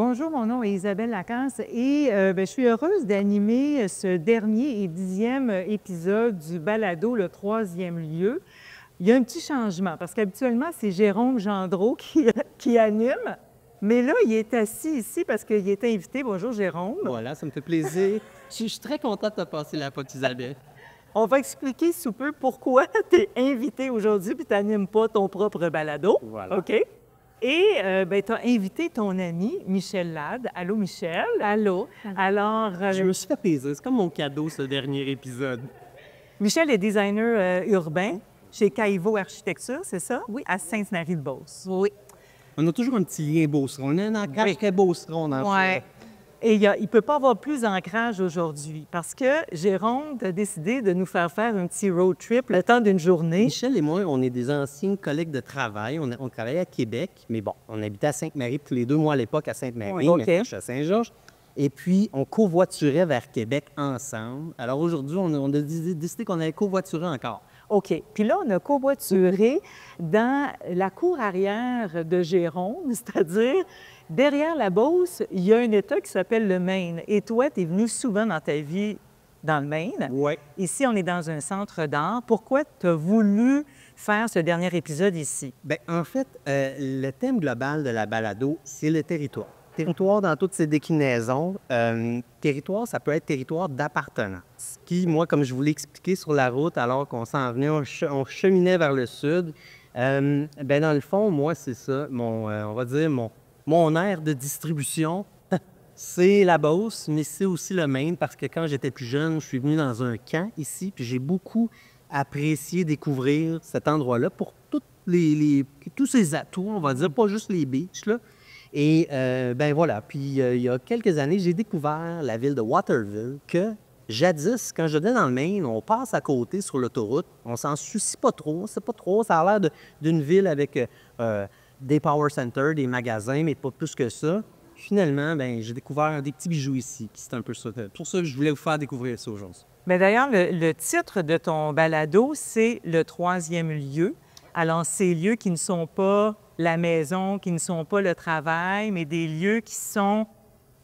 Bonjour, mon nom est Isabelle Lacasse et je suis heureuse d'animer ce dernier et 10e épisode du balado Le Troisième lieu. Il y a un petit changement parce qu'habituellement, c'est Jérôme Gendreau qui anime, mais là, il est assis ici parce qu'il est invité. Bonjour, Jérôme. Voilà, ça me fait plaisir. Je suis très contente de te passer la pote, Isabelle. On va expliquer sous peu pourquoi tu es invité aujourd'hui puis tu n'animes pas ton propre balado. Voilà. OK? Et tu as invité ton ami Michel Lade. Allô, Michel? Allô. Alors, Je me suis fait plaisir. C'est comme mon cadeau, ce dernier épisode. Michel est designer urbain chez Caïvo Architecture, c'est ça? Oui. À Sainte-Marie-de-Beauce. Oui. On a toujours un petit lien Beauceron. On a un ancrage très Beauceron dans Ouais. Et il ne peut pas avoir plus d'ancrage aujourd'hui parce que Jérôme a décidé de nous faire un petit road trip le temps d'une journée. Michel et moi, on est des anciens collègues de travail. On travaillait à Québec, mais bon, on habitait à Sainte-Marie tous les 2 mois à l'époque à Sainte-Marie, Oui, OK. mais je suis à Saint-Georges. Et puis, on covoiturait vers Québec ensemble. Alors aujourd'hui, on a décidé qu'on allait covoiturer encore. OK. Puis là, on a covoituré dans la cour arrière de Jérôme, c'est-à-dire derrière la Beauce, il y a un État qui s'appelle le Maine. Et toi, tu es venu souvent dans ta vie dans le Maine. Oui. Ici, on est dans un centre d'art. Pourquoi tu as voulu faire ce dernier épisode ici? Bien, en fait, le thème global de la balado, c'est le territoire. Territoire dans toutes ses déclinaisons. Territoire, ça peut être territoire d'appartenance. Qui, moi, comme je vous l'ai expliqué sur la route, alors qu'on s'en venait, on cheminait vers le sud. Bien, dans le fond, moi, c'est ça, on va dire, mon aire de distribution, c'est la Beauce, mais c'est aussi le Maine, parce que quand j'étais plus jeune, je suis venu dans un camp ici, puis j'ai beaucoup apprécié découvrir cet endroit-là pour tous ses atouts, on va dire, pas juste les beaches, là. Et ben voilà, puis il y a quelques années, j'ai découvert la ville de Waterville que jadis, quand j'étais dans le Maine, on passe à côté sur l'autoroute, on s'en soucie pas trop, c'est pas trop, ça a l'air d'une ville avec des power centers, des magasins, mais pas plus que ça. Finalement, ben j'ai découvert des petits bijoux ici, qui c'est un peu ça. Pour ça que je voulais vous faire découvrir ça aujourd'hui. Bien, d'ailleurs, le titre de ton balado, c'est Le Troisième lieu. Alors, ces lieux qui ne sont pas la maison, qui ne sont pas le travail, mais des lieux qui sont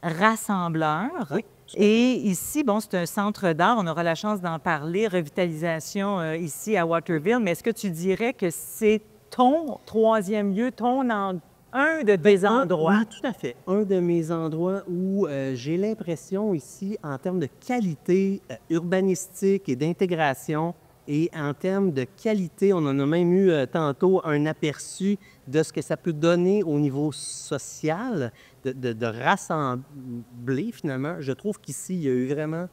rassembleurs. Oui. Et ici, bon, c'est un centre d'art, on aura la chance d'en parler, revitalisation ici à Waterville, mais est-ce que tu dirais que c'est ton troisième lieu, un de tes endroits? Oui, tout à fait. Un de mes endroits où j'ai l'impression ici, en termes de qualité urbanistique et d'intégration, et en termes de qualité, on en a même eu tantôt un aperçu de ce que ça peut donner au niveau social, de rassembler finalement. Je trouve qu'ici, il y a eu vraiment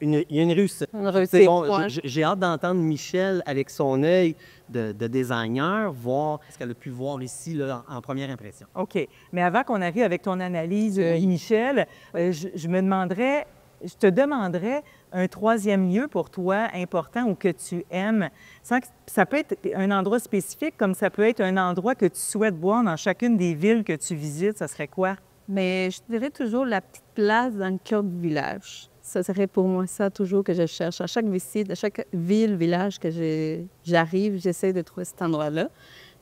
il y a une réussite. Une réussite, Bon, ouais. j'ai hâte d'entendre Michel avec son œil de designer, voir ce qu'elle a pu voir ici là, en première impression. OK. Mais avant qu'on arrive avec ton analyse, Michel, je te demanderais un troisième lieu pour toi important ou que tu aimes. Ça peut être un endroit spécifique, comme ça peut être un endroit que tu souhaites voir dans chacune des villes que tu visites. Ça serait quoi? Mais je dirais toujours la petite place dans le cœur du village. Ça serait pour moi ça toujours que je cherche. À chaque visite, à chaque ville, village que j'arrive, j'essaie de trouver cet endroit-là.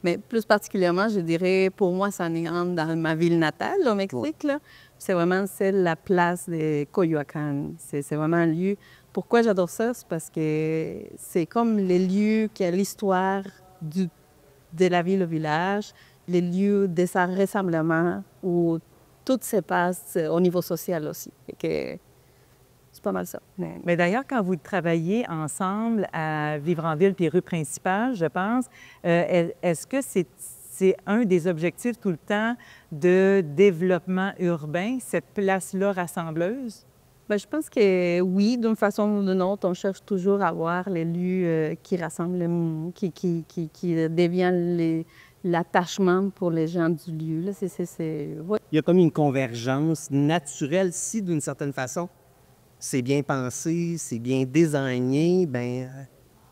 Mais plus particulièrement, je dirais, pour moi, ça entre dans ma ville natale, au Mexique. Là. C'est vraiment la place de Coyoacán. C'est vraiment un lieu. Pourquoi j'adore ça? C'est parce que c'est comme les lieux qui ont l'histoire de la ville au village, les lieux de sa rassemblement où tout se passe au niveau social aussi. Fait que c'est pas mal ça. Mais d'ailleurs, quand vous travaillez ensemble à Vivre-en-Ville puis rue principale, je pense, est-ce que c'est un des objectifs tout le temps de développement urbain, cette place-là rassembleuse? Bien, je pense que oui, d'une façon ou d'une autre, on cherche toujours à avoir les lieux qui rassemblent le monde, qui deviennent l'attachement pour les gens du lieu. Là. Ouais. Il y a comme une convergence naturelle si, d'une certaine façon, c'est bien pensé, c'est bien désigné, bien,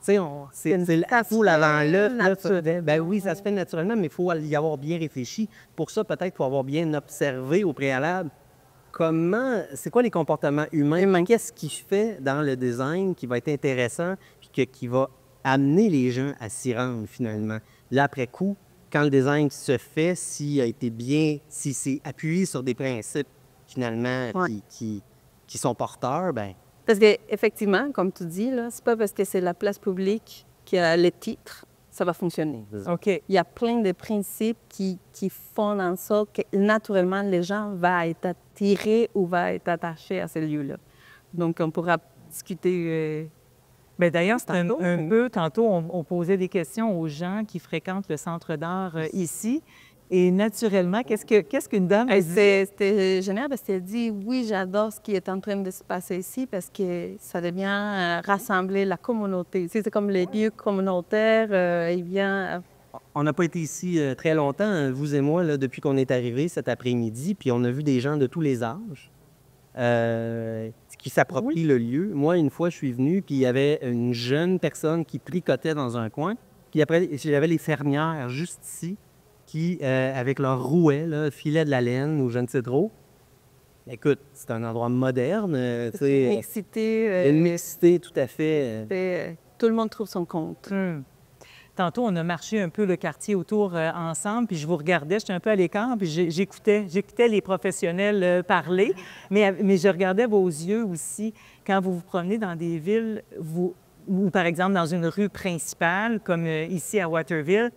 tu sais, c'est l'atout l'avant-l'œuf. Naturel. Ben oui, ça se fait naturellement, mais il faut y avoir bien réfléchi. Pour ça, peut-être, il faut avoir bien observé au préalable c'est quoi les comportements humains, qu'est-ce qui fait dans le design qui va être intéressant puis qui va amener les gens à s'y rendre finalement. Là, après coup, quand le design se fait, s'il a été bien, si c'est appuyé sur des principes, finalement, Ouais. qui sont porteurs, ben Parce qu'effectivement, comme tu dis, là, c'est pas parce que c'est la place publique qui a le titre, ça va fonctionner. OK. Il y a plein de principes qui font en sorte que naturellement, les gens vont être attirés ou vont être attachés à ce lieu-là. Donc, on pourra discuter. Bien, d'ailleurs, c'est Tantôt. un peu, tantôt, on posait des questions aux gens qui fréquentent le centre d'art ici. Et naturellement, qu'est-ce qu'une dame a dit? C'était génial parce qu'elle dit oui, j'adore ce qui est en train de se passer ici parce que ça devient rassembler la communauté. Tu sais, c'est comme les lieux communautaires. Il vient. on n'a pas été ici très longtemps, hein, vous et moi, là, depuis qu'on est arrivés cet après-midi, puis on a vu des gens de tous les âges qui s'approprient le lieu. Moi, une fois, je suis venu, puis il y avait une jeune personne qui tricotait dans un coin, puis après, j'avais les fermières juste ici, qui, avec leur rouet, là, filaient de la laine ou je ne sais trop. Écoute, c'est un endroit moderne, tu sais, Mixité. une mixité tout à fait. Tout le monde trouve son compte. Tantôt, on a marché un peu le quartier autour ensemble, puis je vous regardais, j'étais un peu à l'écart, puis j'écoutais les professionnels parler, mais je regardais vos yeux aussi. Quand vous vous promenez dans des villes, ou par exemple dans une rue principale, comme ici à Waterville,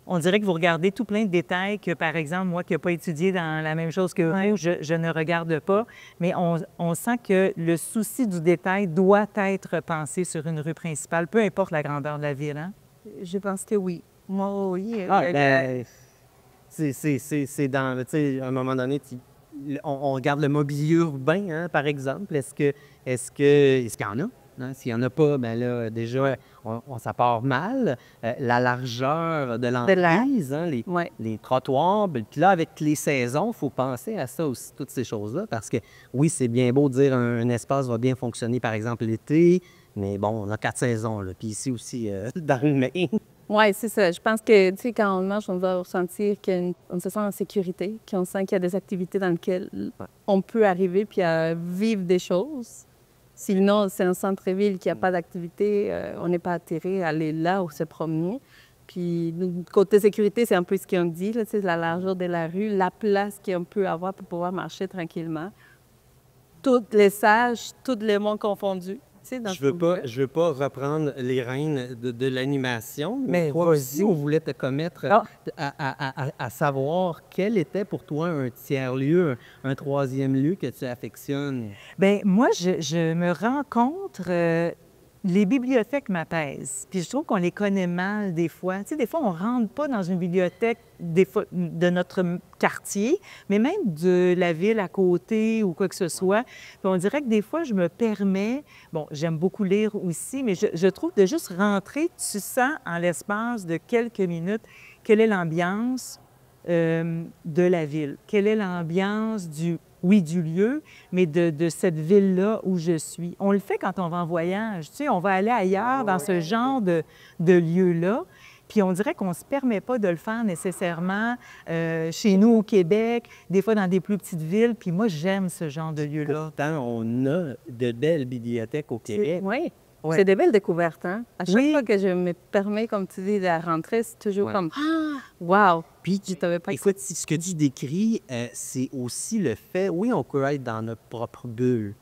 on dirait que vous regardez tout plein de détails que, par exemple, moi qui n'ai pas étudié dans la même chose que vous, je ne regarde pas, mais on sent que le souci du détail doit être pensé sur une rue principale, peu importe la grandeur de la ville, hein? Je pense que oui. Moi, oui. C'est dans, tu sais, à un moment donné, on regarde le mobilier urbain, hein, par exemple. Est-ce qu'il y en a? Hein? S'il n'y en a pas, bien là, déjà, ça part mal. La largeur de l'emprise, hein, les trottoirs. Puis là, avec les saisons, il faut penser à ça aussi, toutes ces choses-là, parce que oui, c'est bien beau de dire un espace va bien fonctionner, par exemple, l'été, mais bon, on a 4 saisons, là. Puis ici aussi, dans le Maine. Oui, c'est ça. Je pense que, tu sais, quand on marche, on va ressentir qu'on se sent en sécurité, qu'on sent qu'il y a des activités dans lesquelles on peut arriver puis à vivre des choses. Sinon, c'est un centre-ville qui n'a pas d'activité, on n'est pas attiré à aller là ou se promener. Puis, côté sécurité, c'est un peu ce qu'on dit, là, tu sais, la largeur de la rue, la place qu'on peut avoir pour pouvoir marcher tranquillement. Toutes les sages, tous les mondes confondus. Je veux pas reprendre les rênes de l'animation, mais toi vas-y. aussi, on voulait te commettre à savoir quel était pour toi un tiers-lieu, un troisième lieu que tu affectionnes. Bien, moi, je me rends compte, les bibliothèques m'apaisent. Puis je trouve qu'on les connaît mal des fois. Tu sais, des fois, on ne rentre pas dans une bibliothèque de notre quartier, mais même de la ville à côté ou quoi que ce soit. Puis on dirait que des fois, je me permets, bon, j'aime beaucoup lire aussi, mais je trouve de juste rentrer, tu sens en l'espace de quelques minutes quelle est l'ambiance de la ville, quelle est l'ambiance du lieu, mais de cette ville-là où je suis. On le fait quand on va en voyage. Tu sais, on va aller ailleurs dans ce genre de lieu-là, puis on dirait qu'on ne se permet pas de le faire nécessairement chez nous au Québec, des fois dans des plus petites villes, puis moi, j'aime ce genre de lieu-là. Pourtant, on a de belles bibliothèques au Québec. Oui. Ouais. C'est des belles découvertes, hein? À chaque Oui. fois que je me permets, comme tu dis, de rentrer, c'est toujours comme « Ah! Wow! » Puis, Je t'avais pas écoute, ce que tu décris, c'est aussi le fait, oui, on peut être dans notre propre bulle,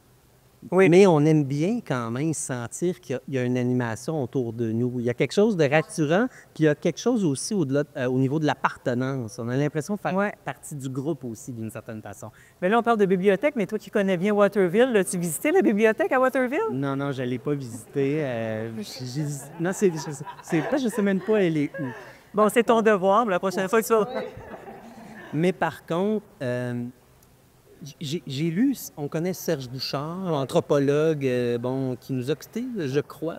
Oui. mais on aime bien quand même sentir qu'il y a une animation autour de nous. Il y a quelque chose de rassurant, puis il y a quelque chose aussi au-delà, au niveau de l'appartenance. On a l'impression de faire partie du groupe aussi, d'une certaine façon. Mais là, on parle de bibliothèque, mais toi qui connais bien Waterville, as-tu visité la bibliothèque à Waterville? Non, je ne l'ai pas visité. Non, je sais même pas elle est où. Bon, c'est ton devoir, la prochaine fois que tu vas... Mais par contre, j'ai lu, on connaît Serge Bouchard, anthropologue, qui nous a quittés, je crois.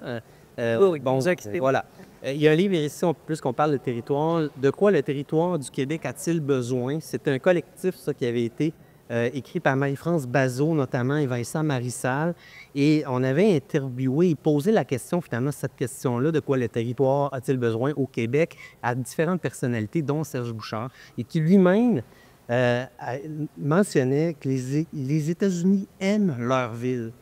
Oui, nous a quittés. Voilà. Il y a un livre ici, puisqu'on parle de territoire. De quoi le territoire du Québec a-t-il besoin? C'est un collectif, ça, qui avait été écrit par Marie-France Bazot, notamment, et Vincent Marissal. Et on avait interviewé et posé la question, finalement, cette question-là, de quoi le territoire a-t-il besoin au Québec, à différentes personnalités, dont Serge Bouchard, et qui lui-même mentionnait que les États-Unis aiment leur ville.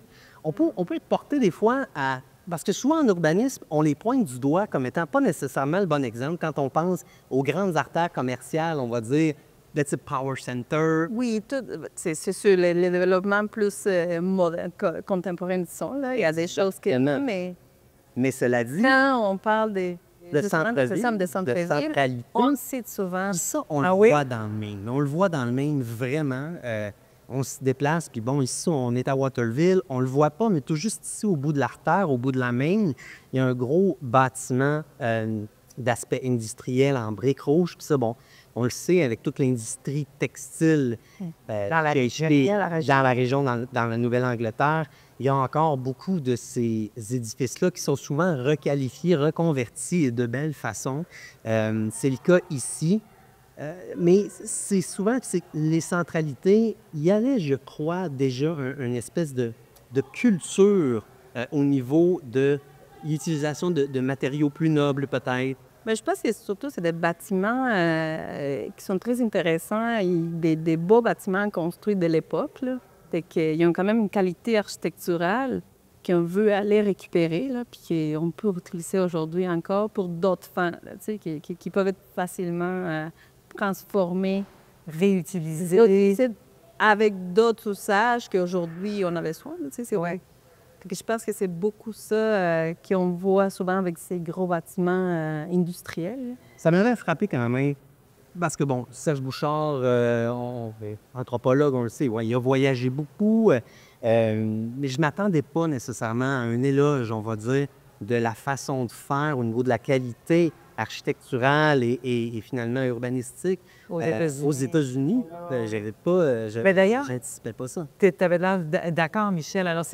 On peut être porté des fois à Parce que souvent en urbanisme, on les pointe du doigt comme étant pas nécessairement le bon exemple. Quand on pense aux grandes artères commerciales, on va dire de type Power Center. Oui, c'est sur les développements plus modernes, contemporains du son. Là. Il y a des choses qui... Mais cela dit, Quand on parle de centre-ville, de centralité, on le cite souvent. ça, on le voit dans le Maine. On le voit dans le Maine vraiment. On se déplace, puis bon, ici, on est à Waterville. On le voit pas, mais tout juste ici, au bout de l'artère, au bout de la Maine, il y a un gros bâtiment d'aspect industriel en briques rouges. Puis ça, bon, on le sait, avec toute l'industrie textile Dans la région. dans la région, dans la Nouvelle-Angleterre, il y a encore beaucoup de ces édifices-là qui sont souvent requalifiés, reconvertis et de belle façon. C'est le cas ici. Mais c'est souvent que les centralités, il y avait, je crois, déjà une espèce de culture au niveau de l'utilisation de matériaux plus nobles, peut-être. Mais je pense que surtout, c'est des bâtiments qui sont très intéressants, des beaux bâtiments construits de l'époque. Ils ont quand même une qualité architecturale qu'on veut aller récupérer, là, puis qu'on peut utiliser aujourd'hui encore pour d'autres fins, là, qui peuvent être facilement transformés, Réutilisé. avec d'autres usages qu'aujourd'hui on avait besoin. C'est vrai. Je pense que c'est beaucoup ça qu'on voit souvent avec ces gros bâtiments industriels. Ça m'avait frappé quand même, parce que, bon, Serge Bouchard, anthropologue, on le sait, ouais, il a voyagé beaucoup, mais je ne m'attendais pas nécessairement à un éloge, on va dire, de la façon de faire au niveau de la qualité architecturale et finalement urbanistique aux États-Unis. D'ailleurs, j'anticipais pas ça. tu avais l'air d'accord, Michel. Alors,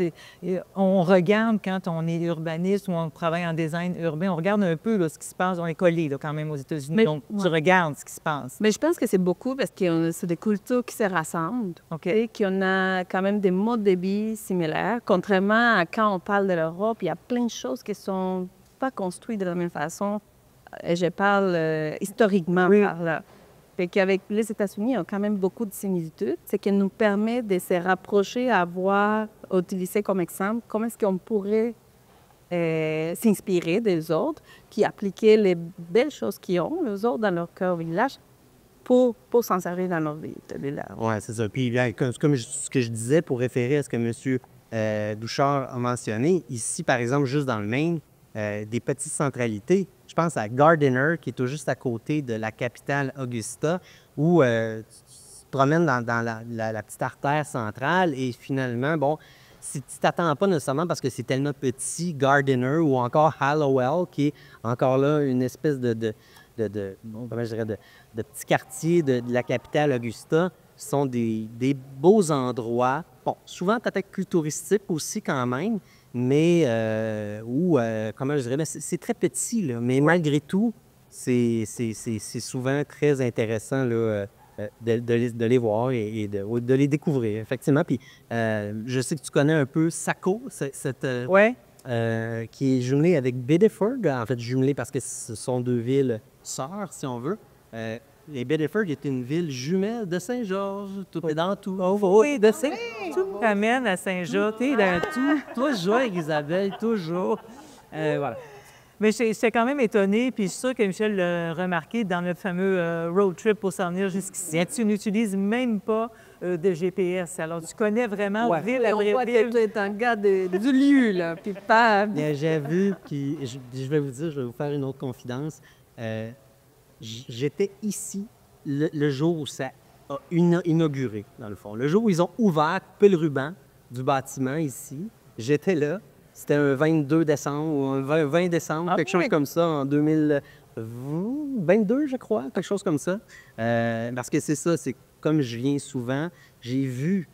on regarde quand on est urbaniste ou on travaille en design urbain, on regarde un peu là, ce qui se passe. On est collé là, quand même aux États-Unis, donc tu regardes ce qui se passe. Mais je pense que c'est beaucoup parce que c'est des cultures qui se rassemblent, qu'on a quand même des modes de vie similaires. Contrairement à quand on parle de l'Europe, il y a plein de choses qui sont pas construites de la même façon. Et je parle historiquement par là. Fait qu'avec les États-Unis, il y a quand même beaucoup de similitudes. C'est qu'elle nous permet de se rapprocher, à voir, utiliser comme exemple, comment est-ce qu'on pourrait s'inspirer des autres, qui appliquaient les belles choses qu'ils ont, les autres, dans leur cœur village, pour s'en servir dans leur vie de village. Oui, c'est ça. Puis, comme ce que je disais, pour référer à ce que M. Douchard a mentionné, ici, par exemple, juste dans le Maine, des petites centralités. Je pense à Gardiner, qui est tout juste à côté de la capitale Augusta, où tu te promènes dans la petite artère centrale et finalement, bon, si tu t'attends pas nécessairement parce que c'est tellement petit, Gardiner ou encore Hallowell, qui est encore là une espèce de petit quartier de la capitale Augusta, sont des beaux endroits. Bon, souvent peut-être plus touristiques aussi quand même, mais comment je dirais, c'est très petit, là, mais malgré tout, c'est souvent très intéressant là, de les voir et de les découvrir, effectivement. Puis je sais que tu connais un peu Saco, qui est jumelée avec Biddeford, en fait jumelée parce que ce sont deux villes sœurs, si on veut. Les Biddeford est une ville jumelle de Saint-Georges. Tout est dans tout. Oui, de Saint-Georges. Tout ramène à Saint-Georges. Tu es dans tout. Toujours, Isabelle, toujours. Voilà. Mais j'étais quand même étonnée, puis je suis sûre que Michel l'a remarqué dans notre fameux road trip pour s'en venir jusqu'ici. Tu n'utilises même pas de GPS. Alors, tu connais vraiment ville après ville. Tu es un gars du lieu, là, puis pas... J'ai vu, puis je vais vous dire, je vais vous faire une autre confidence. J'étais ici le jour où ça a inauguré, dans le fond. Le jour où ils ont ouvert, coupé le ruban du bâtiment ici, j'étais là. C'était un 22 décembre ou un 20 décembre, quelque chose comme ça, en 2022, je crois, quelque chose comme ça. Parce que c'est ça, c'est comme je viens souvent, j'ai vu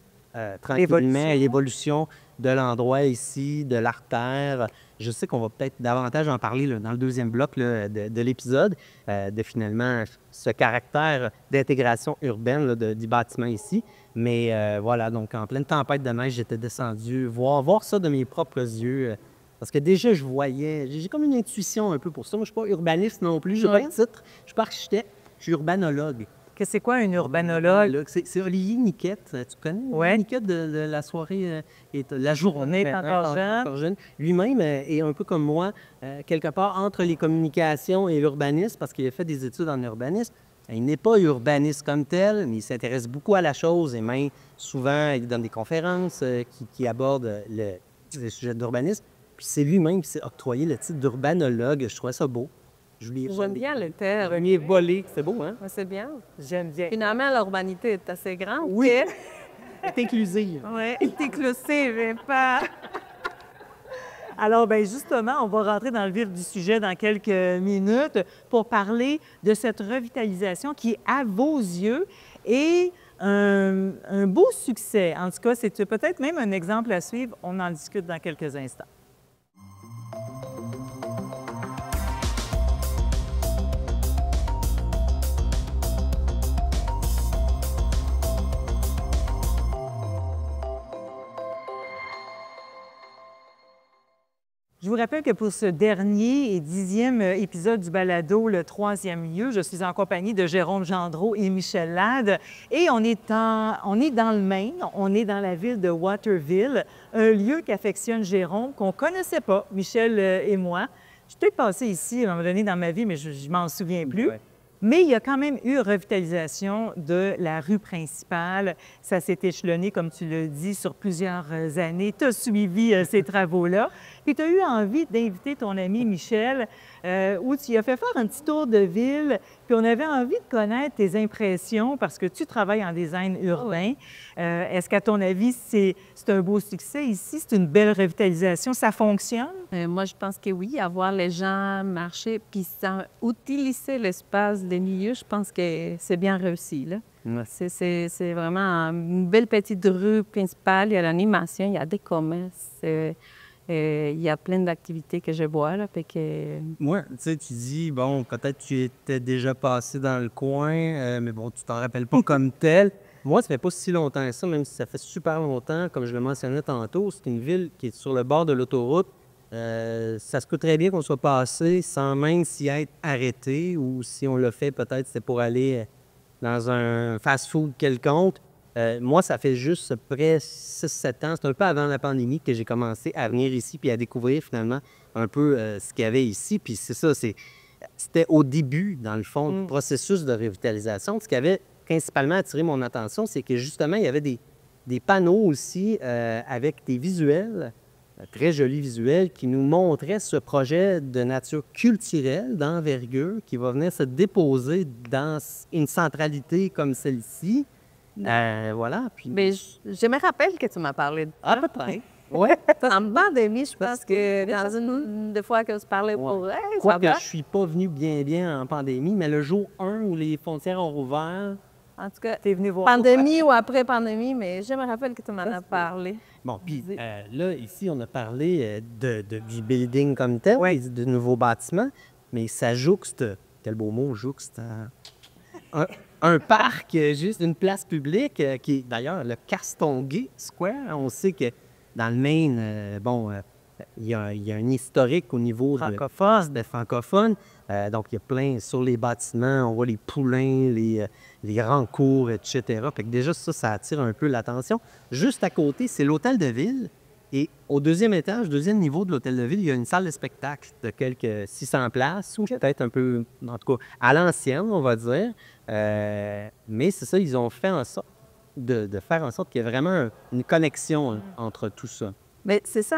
tranquillement l'évolution de l'endroit ici, de l'artère. Je sais qu'on va peut-être davantage en parler là, dans le deuxième bloc là, de l'épisode, de finalement ce caractère d'intégration urbaine là, du bâtiment ici. Mais voilà, donc en pleine tempête de neige, j'étais descendu voir ça de mes propres yeux. Parce que déjà, je voyais, j'ai comme une intuition un peu pour ça. Moi, je ne suis pas urbaniste non plus, je n'ai pas de titre, je ne suis pas architecte, je suis urbanologue. Que c'est quoi un urbanologue? Là, c'est Olivier Niquette, tu connais? Ouais. Niquette de la soirée et de la journée. On est encore jeune. Lui-même est un peu comme moi, quelque part entre les communications et l'urbanisme, parce qu'il a fait des études en urbanisme. Il n'est pas urbaniste comme tel, mais il s'intéresse beaucoup à la chose et même souvent, il donne des conférences qui abordent le sujet d'urbanisme. Puis c'est lui-même qui s'est octroyé le titre d'urbanologue. Je trouvais ça beau. J'aime bien le terme. Premier volé, c'est beau, hein? Ouais, c'est bien. J'aime bien. Finalement, l'urbanité est assez grande. Oui. C'est inclusive. Oui, c'est inclusive, mais pas... Alors, bien justement, on va rentrer dans le vif du sujet dans quelques minutes pour parler de cette revitalisation qui, à vos yeux, est un beau succès. En tout cas, c'est peut-être même un exemple à suivre. On en discute dans quelques instants. Je vous rappelle que pour ce dernier et 10e épisode du balado, le 3e lieu, je suis en compagnie de Jérôme Gendreau et Michel Lade. Et on est dans le Maine, on est dans la ville de Waterville, un lieu qu'affectionne Jérôme, qu'on ne connaissait pas, Michel et moi. Je suis peut-être passée ici à un moment donné dans ma vie, mais je ne m'en souviens plus. Ouais. Mais il y a quand même eu revitalisation de la rue principale. Ça s'est échelonné, comme tu le dis, sur plusieurs années. Tu as suivi ces travaux-là. Puis tu as eu envie d'inviter ton ami Michel, où tu as fait faire un petit tour de ville. Puis on avait envie de connaître tes impressions parce que tu travailles en design urbain. Est-ce qu'à ton avis, c'est un beau succès ici? C'est une belle revitalisation? Ça fonctionne? Moi, je pense que oui. Avoir les gens marcher puis utiliser l'espace des milieux, je pense que c'est bien réussi, là. Ouais. C'est vraiment une belle petite rue principale. Il y a l'animation, il y a des commerces. Il y a plein d'activités que je vois, là, que... Moi, tu sais, tu dis, bon, peut-être tu étais déjà passé dans le coin, mais bon, tu t'en rappelles pas comme tel. Moi, ça fait pas si longtemps que ça, même si ça fait super longtemps, comme je le mentionnais tantôt, c'est une ville qui est sur le bord de l'autoroute. Ça se peut très bien qu'on soit passé sans même s'y être arrêté, ou si on l'a fait, peut-être c'est pour aller dans un fast-food quelconque. Moi, ça fait juste près 6-7 ans, c'est un peu avant la pandémie que j'ai commencé à venir ici puis à découvrir finalement un peu ce qu'il y avait ici. Puis c'est ça, c'était au début, dans le fond, du processus de revitalisation. Ce qui avait principalement attiré mon attention, c'est que justement, il y avait des panneaux aussi avec des visuels, très jolis visuels, qui nous montraient ce projet de nature culturelle, d'envergure, qui va venir se déposer dans une centralité comme celle-ci. Voilà. Puis... Mais je me rappelle que tu m'as parlé de ça. À peu près. Oui. En pandémie, je pense que dans une des fois que je parlais pour elle, quoi que je ne suis pas venu bien en pandémie, mais le jour 1 où les frontières ont rouvert... En tout cas, tu es venu voir. Pandémie ou après pandémie, mais je me rappelle que tu m'en as parlé. Bon, puis là, ici, on a parlé du building comme tel, de nouveaux bâtiments, mais ça jouxte, quel beau mot, jouxte, un parc, juste une place publique, qui est d'ailleurs le Castonguay Square. On sait que dans le Maine, il y a un historique au niveau de francophone. Donc, il y a plein, sur les bâtiments, on voit les poulains, les rancours, etc. Fait que déjà, ça attire un peu l'attention. Juste à côté, c'est l'hôtel de ville. Et au deuxième étage, deuxième niveau de l'hôtel de ville, il y a une salle de spectacle de quelques 600 places, ou peut-être un peu, en tout cas, à l'ancienne, on va dire. Mais c'est ça, ils ont fait en sorte de faire en sorte qu'il y ait vraiment une connexion entre tout ça. Mais c'est ça,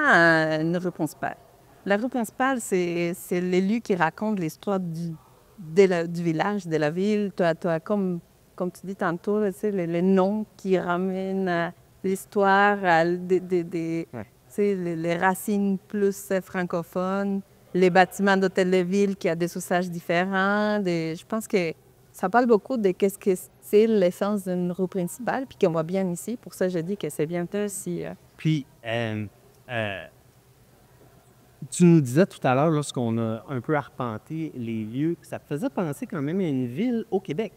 une rue principale. La rue principale, c'est l'élu qui raconte l'histoire du village, de la ville. Tu as comme tu dis tantôt, les noms qui ramènent l'histoire, les racines plus francophones, les bâtiments d'hôtel de ville qui ont des usages différents. Je pense que ça parle beaucoup de qu'est-ce que c'est l'essence d'une rue principale, puis qu'on voit bien ici. Pour ça, je dis que c'est bien aussi. Puis, tu nous disais tout à l'heure, lorsqu'on a un peu arpenté les lieux, que ça faisait penser quand même à une ville au Québec.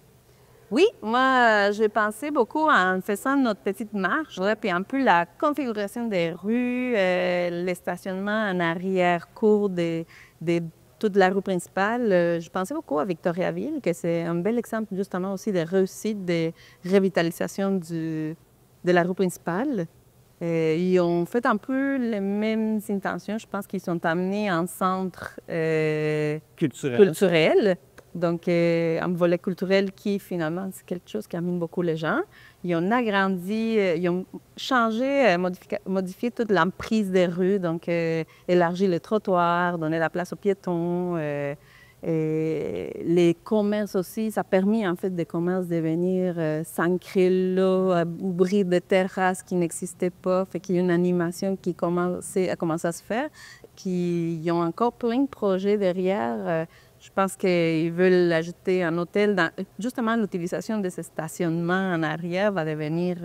Oui, moi, j'ai pensé beaucoup en faisant notre petite marche, puis un peu la configuration des rues, les stationnements en arrière-cour des toute la rue principale, je pensais beaucoup à Victoriaville, que c'est un bel exemple justement aussi de réussite de revitalisation de la rue principale. Ils ont fait un peu les mêmes intentions. Je pense qu'ils sont amenés en centre culturel. Donc, un volet culturel qui, finalement, c'est quelque chose qui amène beaucoup les gens. Ils ont agrandi, ils ont changé, modifié toute l'emprise des rues, donc élargi les trottoirs, donné la place aux piétons. Et les commerces aussi, ça a permis, en fait, des commerces de venir s'ancrer là, ouvrir des terrasses qui n'existaient pas. Fait qu'il y a une animation qui a commencé à se faire. Puis, ils ont encore plein de projets derrière. Je pense qu'ils veulent ajouter un hôtel. Justement, l'utilisation de ce stationnement en arrière va devenir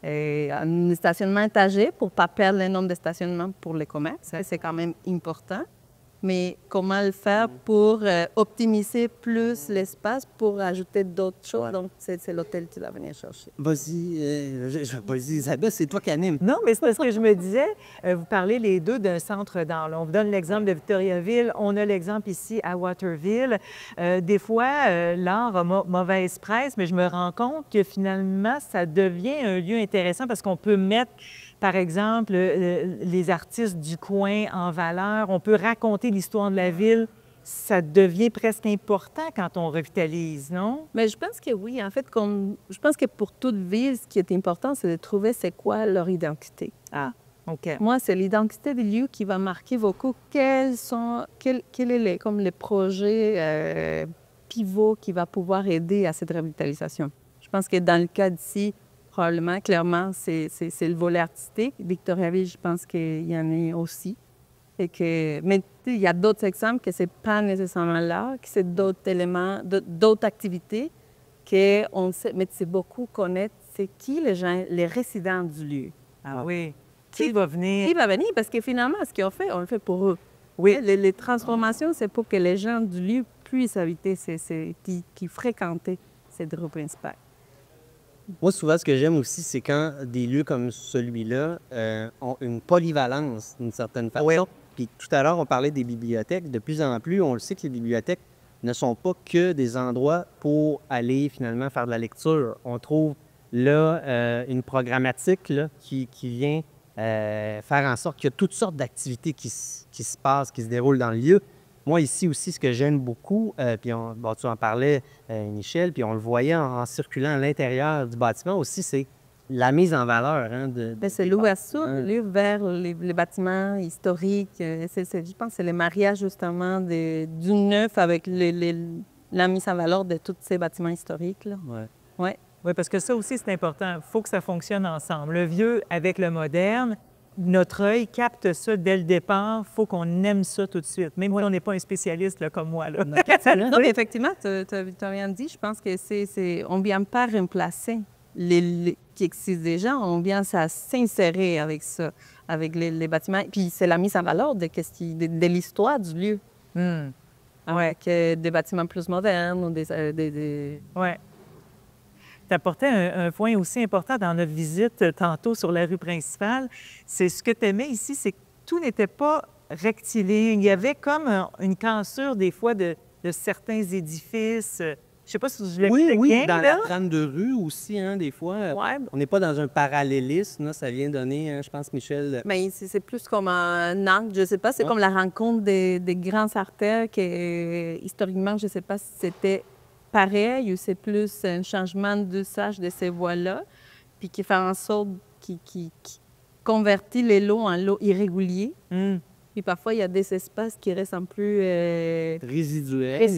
un stationnement étagé pour ne pas perdre le nombre de stationnements pour les commerces. C'est quand même important. Mais comment le faire pour optimiser plus l'espace pour ajouter d'autres choses? Donc, c'est l'hôtel qui va venir chercher. Vas-y, Isabelle, c'est toi qui anime. Non, mais c'est parce que je me disais, vous parlez les deux d'un centre d'art. On vous donne l'exemple de Victoriaville, on a l'exemple ici à Waterville. Des fois, l'art a mauvaise presse, mais je me rends compte que finalement, ça devient un lieu intéressant parce qu'on peut mettre, par exemple, les artistes du coin en valeur. On peut raconter l'histoire de la ville. Ça devient presque important quand on revitalise, non? Mais je pense que oui. En fait, je pense que pour toute ville, ce qui est important, c'est de trouver c'est quoi leur identité. Ah, OK. Moi, c'est l'identité du lieu qui va marquer beaucoup quels est comme les projets pivots qui va pouvoir aider à cette revitalisation. Je pense que dans le cas d'ici, probablement, clairement, c'est le volet artistique. Victoriaville, je pense qu'il y en a aussi. Mais il y a d'autres exemples que ce n'est pas nécessairement l'art, que c'est d'autres éléments, d'autres activités qu'on sait, mais c'est beaucoup connaître c'est qui les gens, les résidents du lieu. Ah oui. Qui va venir? Qui va venir? Parce que finalement, ce qu'ils ont fait, on le fait pour eux. Oui. Les transformations, c'est pour que les gens du lieu puissent habiter, qui fréquenter cette rue principale. Moi, souvent, ce que j'aime aussi, c'est quand des lieux comme celui-là ont une polyvalence d'une certaine façon. Oui. Puis tout à l'heure, on parlait des bibliothèques. De plus en plus, on le sait que les bibliothèques ne sont pas que des endroits pour aller finalement faire de la lecture. On trouve là une programmatique là, qui vient faire en sorte qu'il y a toutes sortes d'activités qui se passent, qui se déroulent dans le lieu. Moi, ici aussi, ce que j'aime beaucoup, puis tu en parlais, Michel, puis on le voyait en circulant à l'intérieur du bâtiment aussi, c'est la mise en valeur. Hein, c'est l'ouverture vers les bâtiments historiques. Je pense que c'est le mariage, justement, du neuf avec la mise en valeur de tous ces bâtiments historiques. Oui, Oui, parce que ça aussi, c'est important. Il faut que ça fonctionne ensemble. Le vieux avec le moderne. Notre œil capte ça dès le départ. Il faut qu'on aime ça tout de suite, même si on n'est pas un spécialiste là, comme moi. Là. Non, mais effectivement, tu as bien dit. Je pense que on ne vient pas remplacer les qui existent déjà. On vient s'insérer avec ça, avec les bâtiments. Puis c'est la mise en valeur de l'histoire du lieu. Avec des bâtiments plus modernes ou des... Oui. Tu apportais un point aussi important dans notre visite tantôt sur la rue principale. C'est ce que tu aimais ici, c'est que tout n'était pas rectiligne. Il y avait comme une cassure des fois de certains édifices. Je ne sais pas si je l'explique bien. Oui, dans la trame de rue aussi, hein, des fois. Ouais. On n'est pas dans un parallélisme, là, ça vient donner, hein, je pense, Michel... Mais c'est plus comme un angle, je ne sais pas, c'est comme la rencontre des grands artères que, historiquement, je ne sais pas si c'était pareil ou c'est plus un changement d'usage de ces voies-là, puis qui fait en sorte qui convertit les lots en lots irréguliers. Puis parfois, il y a des espaces qui restent un peu... résiduels,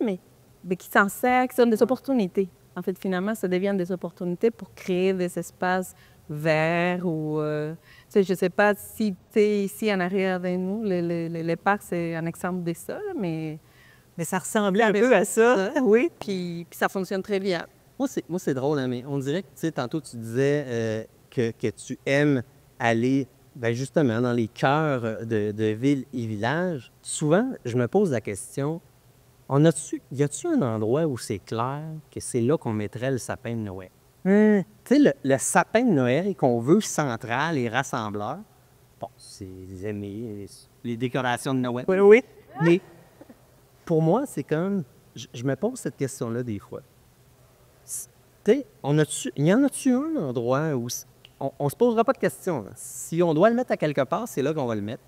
mais qui s'en servent, qui sont des opportunités. En fait, finalement, ça devient des opportunités pour créer des espaces verts ou... je ne sais pas si, ici, en arrière de nous, les parcs, c'est un exemple de ça, mais... Mais ça ressemblait un peu à ça, oui. Puis ça fonctionne très bien. Moi, c'est drôle, hein, mais on dirait que, tu sais, tantôt, tu disais que tu aimes aller, justement, dans les cœurs de villes et villages. Souvent, je me pose la question, y a-tu un endroit où c'est clair que c'est là qu'on mettrait le sapin de Noël? Tu sais, le sapin de Noël qu'on veut central et rassembleur, bon, c'est aimé, les décorations de Noël. Oui. Mais pour moi, c'est comme... Je me pose cette question-là des fois. Il y en a-tu un endroit où on ne se posera pas de questions? Là. Si on doit le mettre à quelque part, c'est là qu'on va le mettre.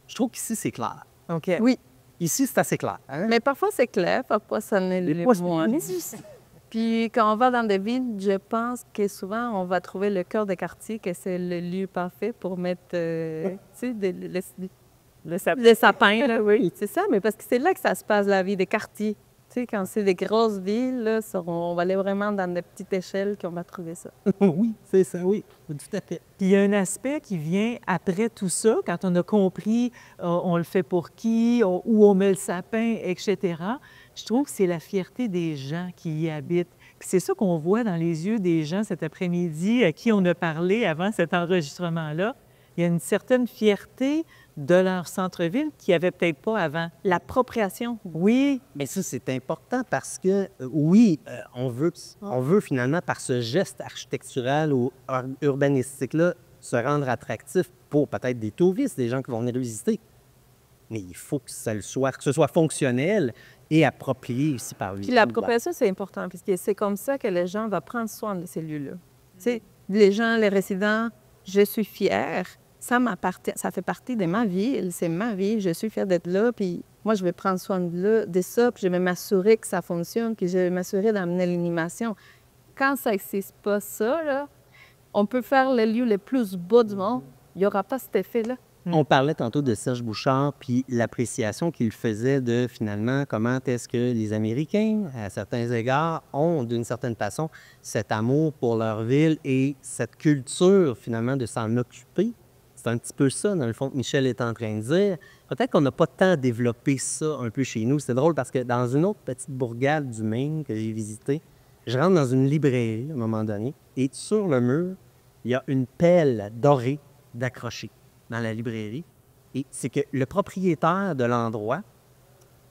Je trouve qu'ici, c'est clair. OK. Oui, Ici, c'est assez clair. Hein? mais parfois c'est clair, parfois ça ne l'est moins. Puis quand on va dans des villes, je pense que souvent on va trouver le cœur des quartiers, que c'est le lieu parfait pour mettre, tu sais, le sapin, là, oui. C'est ça, mais parce que c'est là que ça se passe, la vie des quartiers. Tu sais, quand c'est des grosses villes, là, on va aller vraiment dans des petites échelles qu'on va trouver ça. Oui, c'est ça, oui. Tout à fait. Puis il y a un aspect qui vient après tout ça, quand on a compris on le fait pour qui, où on met le sapin, etc. Je trouve que c'est la fierté des gens qui y habitent. Puis c'est ça qu'on voit dans les yeux des gens cet après-midi à qui on a parlé avant cet enregistrement-là. Il y a une certaine fierté de leur centre-ville qu'il n'y avait peut-être pas avant. L'appropriation. Oui, Mais ça, c'est important parce que, oui, on veut finalement, par ce geste architectural ou urbanistique-là, se rendre attractif pour peut-être des touristes, des gens qui vont venir visiter. Mais il faut que ce soit fonctionnel et approprié aussi par lui. Puis l'appropriation, c'est important, parce que c'est comme ça que les gens vont prendre soin de ces lieux-là. Tu sais, les gens, les résidents, je suis fière. Ça m'appartient, ça fait partie de ma vie, c'est ma vie, je suis fière d'être là, puis moi, je vais prendre soin de ça, puis je vais m'assurer que ça fonctionne, puis je vais m'assurer d'amener l'animation. Quand ça n'existe pas, ça, là, on peut faire les lieux les plus beaux du monde, il n'y aura pas cet effet-là. On parlait tantôt de Serge Bouchard, puis l'appréciation qu'il faisait de, finalement, comment est-ce que les Américains, à certains égards, ont, d'une certaine façon, cet amour pour leur ville et cette culture, finalement, de s'en occuper. C'est un petit peu ça, dans le fond, que Michel est en train de dire. Peut-être qu'on n'a pas tant développé ça un peu chez nous. C'est drôle parce que dans une autre petite bourgade du Maine que j'ai visitée, je rentre dans une librairie à un moment donné et sur le mur, il y a une pelle dorée d'accrocher dans la librairie. Et c'est que le propriétaire de l'endroit,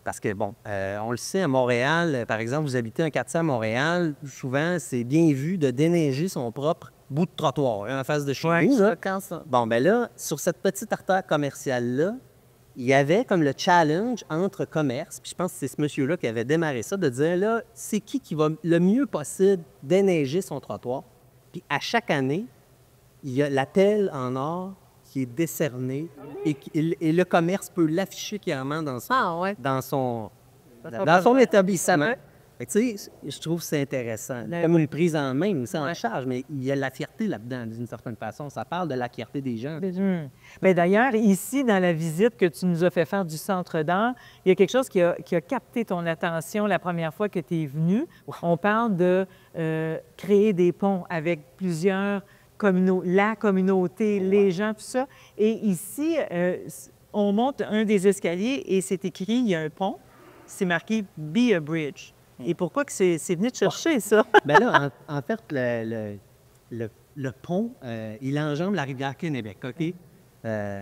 parce que, bon, on le sait, à Montréal, par exemple, vous habitez un quartier à Montréal, souvent, c'est bien vu de déneiger son propre bout de trottoir, en face de chez nous. Là. Quand ça. Bon, ben là, sur cette petite artère commerciale-là, il y avait comme le challenge entre commerces, puis je pense que c'est ce monsieur-là qui avait démarré ça, de dire, là, c'est qui va le mieux possible déneiger son trottoir. Puis à chaque année, il y a la pelle en or qui est décernée et le commerce peut l'afficher clairement dans son établissement. Fait que, tu sais, je trouve que c'est intéressant. Comme une prise en main, aussi en charge, mais il y a la fierté là-dedans, d'une certaine façon. Ça parle de la fierté des gens. Bien, d'ailleurs, ici, dans la visite que tu nous as fait faire du Centre d'art, il y a quelque chose qui a capté ton attention la première fois que tu es venu. On parle de créer des ponts avec plusieurs la communauté, les gens, tout ça. Et ici, on monte un des escaliers et c'est écrit, il y a un pont, c'est marqué « Be a Bridge ». Et pourquoi que c'est venu te chercher, ça? Bien là, en fait, le pont, il enjambe la rivière Kennebec, OK?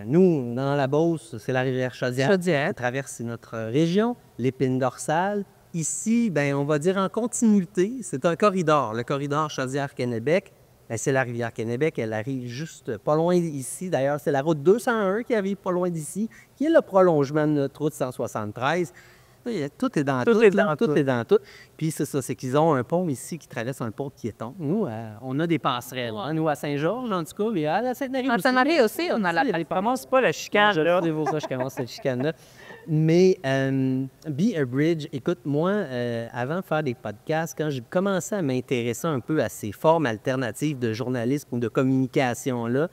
Nous, dans la Beauce, c'est la rivière Chaudière. Qui traverse notre région, l'épine dorsale. Ici, bien, on va dire en continuité, c'est un corridor, le corridor Chaudière-Kennebec. Bien, c'est la rivière Kennebec, elle arrive juste pas loin d'ici. D'ailleurs, c'est la route 201 qui arrive pas loin d'ici, qui est le prolongement de notre route 173. Tout est dans tout. Tout est dans tout. Puis c'est ça, c'est qu'ils ont un pont ici qui traverse un pont piéton. Nous, on a des passerelles. Hein, nous, à Saint-Georges, en tout cas, mais à la Sainte-Marie aussi. À Sainte-Marie aussi, on a la... Elle commence pas la chicane, là. C'est pour ça que je commence cette chicane-là. Mais Be a Bridge, écoute, moi, avant de faire des podcasts, quand j'ai commencé à m'intéresser un peu à ces formes alternatives de journalisme ou de communication-là,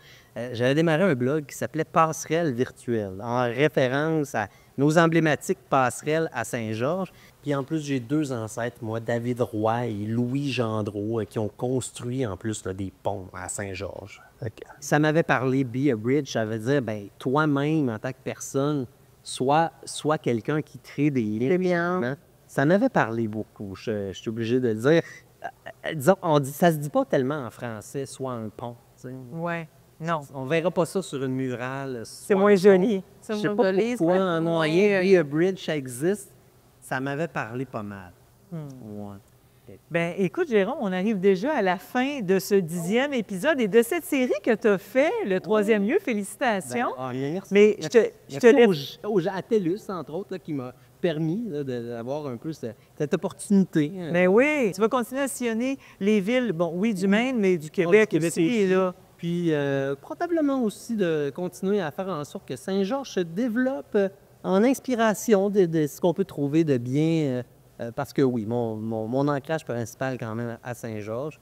j'avais démarré un blog qui s'appelait Passerelle virtuelle, en référence à nos emblématiques passerelles à Saint-Georges. Puis en plus, j'ai deux ancêtres, moi, David Roy et Louis Gendreau, qui ont construit en plus là, des ponts à Saint-Georges. Ça m'avait parlé, Be a Bridge, ça veut dire, bien, toi-même, en tant que personne, soit quelqu'un qui crée des liens. C'est bien. Ça m'avait parlé beaucoup, je suis obligé de le dire. Disons, ça se dit pas tellement en français, soit un pont. Oui, non. On verra pas ça sur une murale. C'est moins joli. Je sais pas pourquoi en moyen, Be a Bridge, ça existe. Ça m'avait parlé pas mal. Ouais. Bien, écoute, Jérôme, on arrive déjà à la fin de ce 10e épisode et de cette série que tu as fait, le 3e lieu. Félicitations. Merci. Mais je te laisse... À TELUS, entre autres, là, qui m'a permis là, d'avoir un peu cette opportunité. Mais oui, tu vas continuer à sillonner les villes, bon, oui, du Maine, mais du Québec, Québec aussi, là. Puis probablement aussi de continuer à faire en sorte que Saint-Georges se développe en inspiration de ce qu'on peut trouver de bien. Parce que oui, mon ancrage principal quand même à Saint-Georges.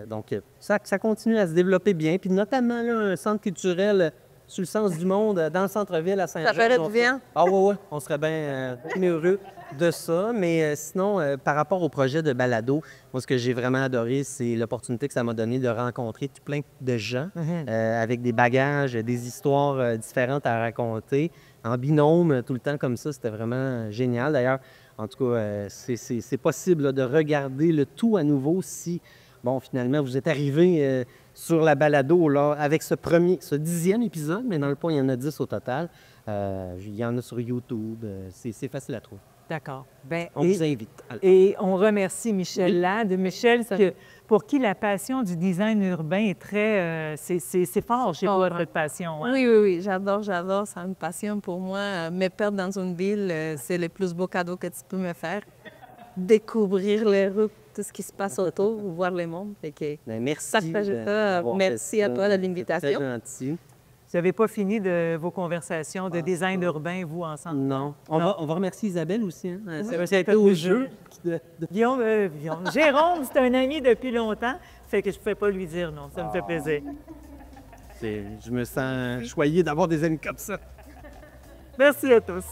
Donc ça continue à se développer bien. Puis notamment là, un centre culturel sur le sens du monde dans le centre-ville à Saint-Georges. Ça ferait du bien. Ah ouais, on serait bien heureux de ça. Mais sinon, par rapport au projet de balado, moi, ce que j'ai vraiment adoré, c'est l'opportunité que ça m'a donné de rencontrer tout plein de gens avec des bagages, des histoires différentes à raconter, en binôme, tout le temps comme ça. C'était vraiment génial. D'ailleurs, en tout cas, c'est possible là, de regarder le tout à nouveau si, bon, finalement, vous êtes arrivé sur la balado là, avec ce 10e épisode, mais dans le fond, il y en a 10 au total. Il y en a sur YouTube. C'est facile à trouver. D'accord. Ben, On vous invite. Et on remercie Michel Lade. Michel, pour qui la passion du design urbain est très... c'est fort chez vous, votre passion. Hein? Oui, j'adore. C'est une passion pour moi. Me perdre dans une ville, c'est le plus beau cadeau que tu peux me faire. Découvrir les rues, tout ce qui se passe autour, voir le monde. Merci. Partager ça. Merci à toi de l'invitation. C'est gentil. Vous n'avez pas fini de vos conversations de design urbain, vous, ensemble? Non. On va remercier Isabelle aussi. Hein? Ça a été au jeu. Guillaume, Jérôme, c'est un ami depuis longtemps, fait que je ne pouvais pas lui dire non. Ça me fait plaisir. Je me sens choyé d'avoir des amis comme ça. Merci à tous.